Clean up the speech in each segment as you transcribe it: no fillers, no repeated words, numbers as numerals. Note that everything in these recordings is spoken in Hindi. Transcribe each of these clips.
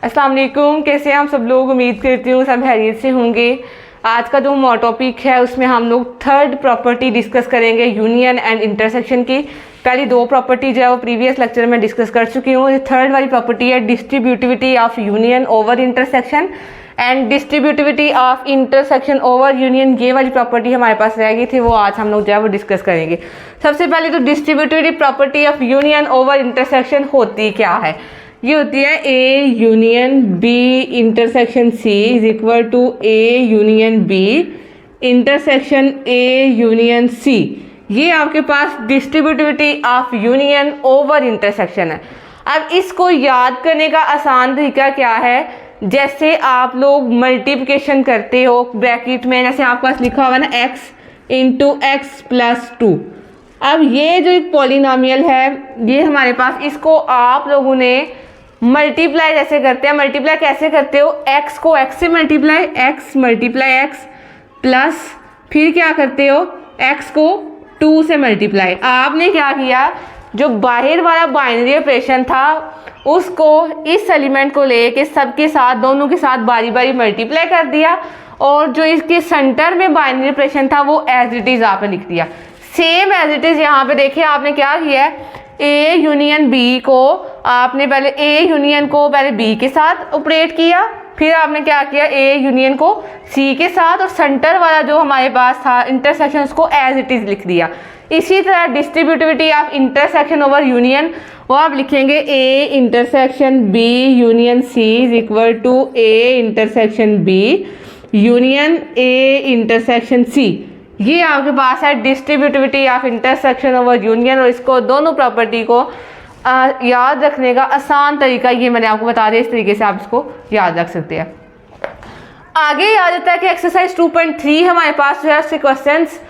अस्सलाम वालेकुम, कैसे हैं आप सब लोग। उम्मीद करती हूँ सब खैरियत से होंगे। आज का जो हमारा टॉपिक है उसमें हम लोग थर्ड प्रॉपर्टी डिस्कस करेंगे, यूनियन एंड इंटरसेक्शन की। पहली दो प्रॉपर्टी जो है वो प्रीवियस लेक्चर में डिस्कस कर चुकी हूँ। ये थर्ड वाली प्रॉपर्टी है distributivity of union over intersection and distributivity of intersection over union. ये वाली प्रॉपर्टी हमारे पास रह गई थी, वो आज हम लोग जो है वो डिस्कस करेंगे। सबसे पहले तो distributivity property of union over intersection होती क्या है। ये होती है A union B intersection C is equal to A union B intersection A union C. ये आपके पास distributivity of union over intersection है। अब इसको याद करने का आसान तरीका क्या है, जैसे आप लोग मल्टीप्लिकेशन करते हो ब्रैकेट में, जैसे आपके पास लिखा हुआ ना x इंटू एक्स प्लस 2। अब ये जो एक पॉलिनोमियल है ये हमारे पास, इसको आप लोगों ने मल्टीप्लाई जैसे करते हैं। मल्टीप्लाई कैसे करते हो, x को x से multiply, x multiply x plus फिर क्या करते हो, x को 2 से मल्टीप्लाई। आपने क्या किया, जो बाहर वाला बाइनरी ऑपरेशन था उसको इस एलिमेंट को लेके सबके साथ, दोनों के साथ बारी बारी मल्टीप्लाई कर दिया, और जो इसके सेंटर में बाइनरी ऑपरेशन था वो एज इट इज़ आपने लिख दिया। सेम एज इट इज़ यहाँ पे देखिए आपने क्या किया है, ए यूनियन बी को आपने पहले ए यूनियन को पहले बी के साथ ऑपरेट किया, फिर आपने क्या किया ए यूनियन को सी के साथ, और सेंटर वाला जो हमारे पास था इंटरसेक्शन उसको एज इट इज़ लिख दिया। इसी तरह distributivity of intersection over union वो आप लिखेंगे A intersection B union C is equal to A intersection B union A intersection C. ये आपके पास है distributivity of intersection over union. और इसको दोनों प्रॉपर्टी को याद रखने का आसान तरीका ये मैंने आपको बता दिया, इस तरीके से आप इसको याद रख सकते हैं। आगे याद आता है कि एक्सरसाइज 2.3 हमारे पास जो है उसके क्वेश्चंस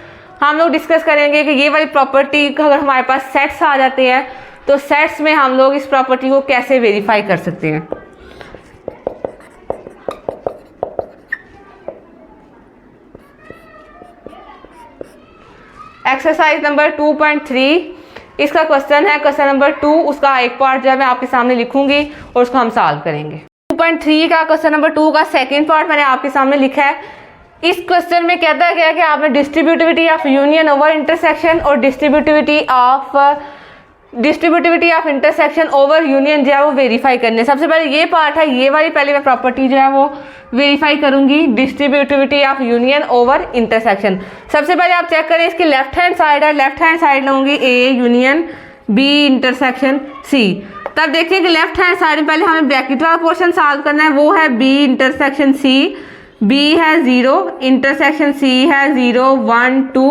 हम लोग डिस्कस करेंगे कि ये वाली प्रॉपर्टी अगर हमारे पास सेट्स आ जाते हैं तो सेट्स में हम लोग इस प्रॉपर्टी को कैसे वेरीफाई कर सकते हैं। एक्सरसाइज नंबर 2.3 इसका क्वेश्चन है, क्वेश्चन नंबर 2, उसका एक पार्ट जो है मैं आपके सामने लिखूंगी और उसको हम सॉल्व करेंगे। 2.3 का क्वेश्चन नंबर 2 का सेकंड पार्ट मैंने आपके सामने लिखा है। इस क्वेश्चन में कहता है कि आपने distributivity of union over intersection और distributivity of intersection over union जो है वो वेरीफाई करने। सबसे पहले ये पार्ट है, ये वाली पहले मैं प्रॉपर्टी जो है वो वेरीफाई करूंगी, distributivity of union over intersection. सबसे पहले आप चेक करें, इसकी लेफ्ट हैंड साइड है, लेफ्ट हैंड साइड लूंगी A union B intersection C. तब देखिए कि लेफ्ट हैंड साइड में पहले हमें ब्रैकेट वाला पोर्शन सॉल्व करना है, वो है बी इंटरसेक्शन सी। बी है 0, इंटरसेक्शन सी है 0 1 2,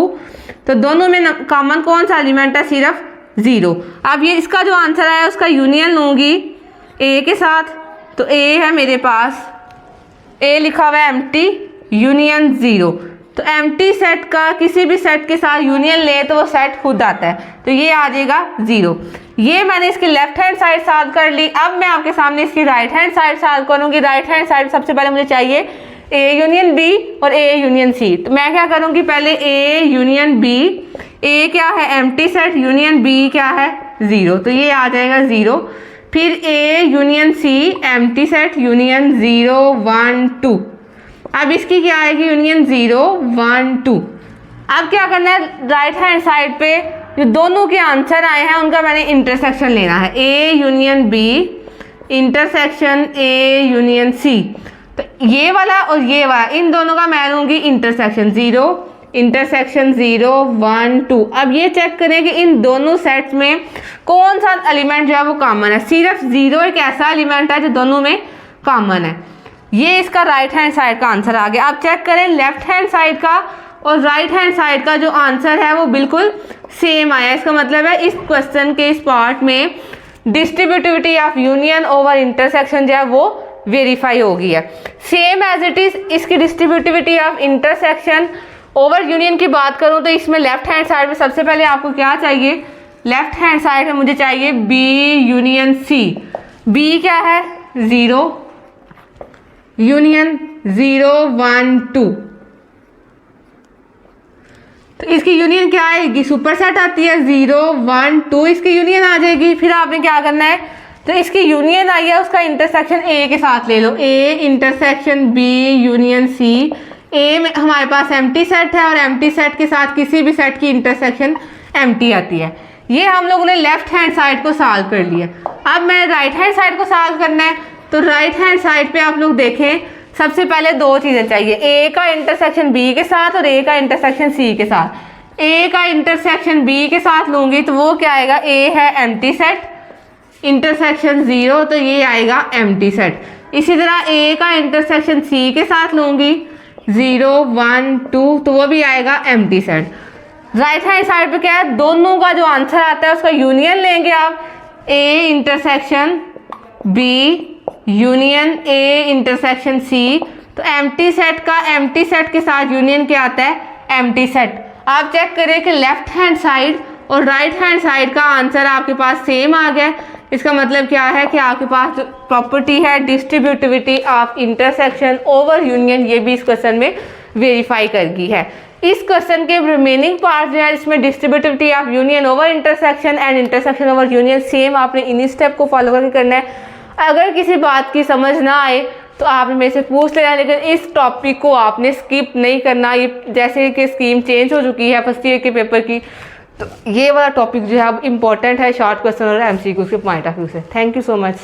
तो दोनों में कॉमन कौन सा एलिमेंट है, सिर्फ 0। अब ये इसका जो आंसर है उसका यूनियन लूंगी ए के साथ, तो ए है मेरे पास, ए लिखा हुआ है एम्प्टी यूनियन 0। तो एम्प्टी सेट का किसी भी सेट के साथ यूनियन ले तो वो सेट खुद आता है, तो ये आ जाएगा 0। ये मैंने इसकी लेफ्ट हैंड साइड सॉल्व कर ली। अब मैं आपके सामने इसकी राइट हैंड साइड सॉल्व करूंगी। राइट हैंड साइड सबसे पहले मुझे चाहिए ए यूनियन बी और ए यूनियन सी। तो मैं क्या करूंगी, पहले ए यूनियन बी, ए क्या है एम्प्टी सेट, यूनियन बी क्या है 0, तो ये आ जाएगा 0। फिर A union C empty set union 0 1 2। अब इसकी क्या आएगी, यूनियन 0 1 2। अब क्या करना है, राइट हैंड साइड पे जो दोनों के आंसर आए हैं उनका मैंने इंटरसेक्शन लेना है, A union B intersection A union C. तो ये वाला और ये वाला, इन दोनों का मैं लूंगी इंटरसेक्शन 0 इंटरसेक्शन 0 1 2। अब ये चेक करें कि इन दोनों सेट्स में कौन सा एलिमेंट जो है वो कॉमन है। सिर्फ 0 एक ऐसा एलिमेंट है जो दोनों में कॉमन है। ये इसका राइट हैंड साइड का आंसर आ गया। अब चेक करें लेफ्ट हैंड साइड का और राइट हैंड साइड का जो आंसर है वो बिल्कुल सेम आया। इसका मतलब है इस क्वेश्चन के इस पार्ट में distributivity of union over intersection जो है वो वेरीफाई हो गई है। सेम एज इट इज इसकी distributivity of intersection over union की बात करूं तो इसमें लेफ्ट हैंड साइड में सबसे पहले आपको क्या चाहिए, लेफ्ट हैंड साइड में मुझे चाहिए बी यूनियन सी। बी क्या है 0 यूनियन 0 1 2, तो इसकी यूनियन क्या आएगी, सुपर सेट आती है 0 1 2, इसकी यूनियन आ जाएगी। फिर आपने क्या करना है, तो इसकी यूनियन आई है, उसका इंटरसेक्शन ए के साथ ले लो, A intersection B union C. A में हमारे पास एम्प्टी सेट है और एम्प्टी सेट के साथ किसी भी सेट की इंटरसेक्शन एम्प्टी आती है। ये हम लोगों ने लेफ्ट हैंड साइड को सॉल्व कर लिया। अब मैं राइट हैंड साइड को सॉल्व करना है, तो राइट हैंड साइड पे आप लोग देखें, सबसे पहले दो चीज़ें चाहिए, ए का इंटरसेक्शन बी के साथ और ए का इंटरसेक्शन सी के साथ। ए का इंटरसेक्शन बी के साथ लूँगी तो वो क्या आएगा, ए है एम्प्टी सेट, इंटरसेक्शन 0, तो ये आएगा एम्प्टी सेट। इसी तरह ए का इंटरसेक्शन सी के साथ लूँगी 0 1 2, तो वो भी आएगा empty set. Right hand side पे क्या है, दोनों का जो आंसर आता है उसका यूनियन लेंगे आप, A intersection B union A intersection C. तो एम्प्टी सेट का एम्प्टी सेट के साथ यूनियन क्या आता है, एम्प्टी सेट। आप चेक करें कि लेफ्ट हैंड साइड और राइट हैंड साइड का आंसर आपके पास सेम आ गया। इसका मतलब क्या है कि आपके पास जो प्रॉपर्टी है distributivity of intersection over union, ये भी इस क्वेश्चन में वेरीफाई कर गई है। इस क्वेश्चन के रिमेनिंग पार्ट जो है इसमें distributivity of union over intersection and intersection over union same आपने इन्हीं स्टेप को फॉलो करके करना है। अगर किसी बात की समझ ना आए तो आप मेरे से पूछ लेना, लेकिन इस टॉपिक को आपने स्किप नहीं करना। ये जैसे कि स्कीम चेंज हो चुकी है फर्स्ट ईयर के पेपर की, तो ये वाला टॉपिक जो है अब इम्पॉर्टेंट है शॉर्ट क्वेश्चन और एमसीक्यू के पॉइंट ऑफ व्यू से। Thank you so much.